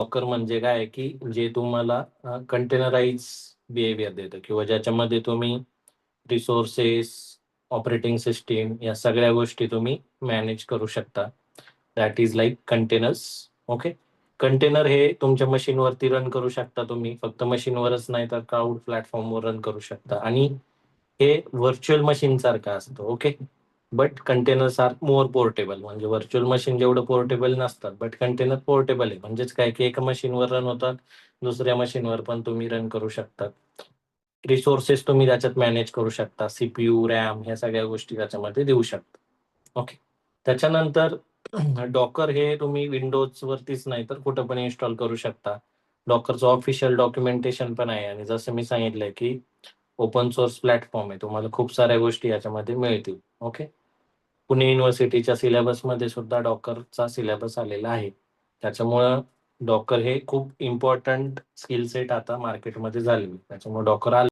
Docker म्हणजे काय आहे, की जे तुम्हाला कंटेनराइज बिहेवियर देतं किंवा ज्याच्यामध्ये तुम्ही रिसोर्सेस, ऑपरेटिंग सिस्टम या सगळ्या गोष्टी तुम्ही मॅनेज करू शकता. That is like containers. Okay. Container हे तुमच्या मशीनवरती रन करू शकता तुम्ही. फक्त मशीनवरच नाही तर क्लाउड प्लॅटफॉर्मवर रन करू शकता आणि हे व्हर्चुअल मशीन सारखं असतं. Okay. But containers are more portable. म्हणजे व्हर्चुअल मशीन जेवढं पोर्टेबल नसतात, बट कंटेनर पोर्टेबल आहे. म्हणजेच काय, की एका मशीनवर रन होतात, दुसऱ्या मशीनवर पण तुम्ही रन करू शकता. रिसोर्सेस तुम्ही त्याच्यात मॅनेज करू शकता. सीपीयू, रॅम ह्या सगळ्या गोष्टी त्याच्यामध्ये देऊ शकता. ओके. त्याच्यानंतर डॉकर हे तुम्ही विंडोज वरतीच नाही तर कुठं पण इन्स्टॉल करू शकता. डॉकरचं ऑफिशियल डॉक्युमेंटेशन पण आहे आणि जसं मी सांगितलंय, की ओपन सोर्स प्लॅटफॉर्म आहे. तुम्हाला खूप साऱ्या गोष्टी याच्यामध्ये मिळतील. ओके. पुणे युनिव्हर्सिटीच्या सिलेबसमध्ये सुद्धा डॉकरचा सिलेबस आलेला आहे. त्याच्यामुळं डॉकर हे खूप इम्पॉर्टंट स्किल सेट आता मार्केटमध्ये झालेलं आहे. त्याच्यामुळे डॉकर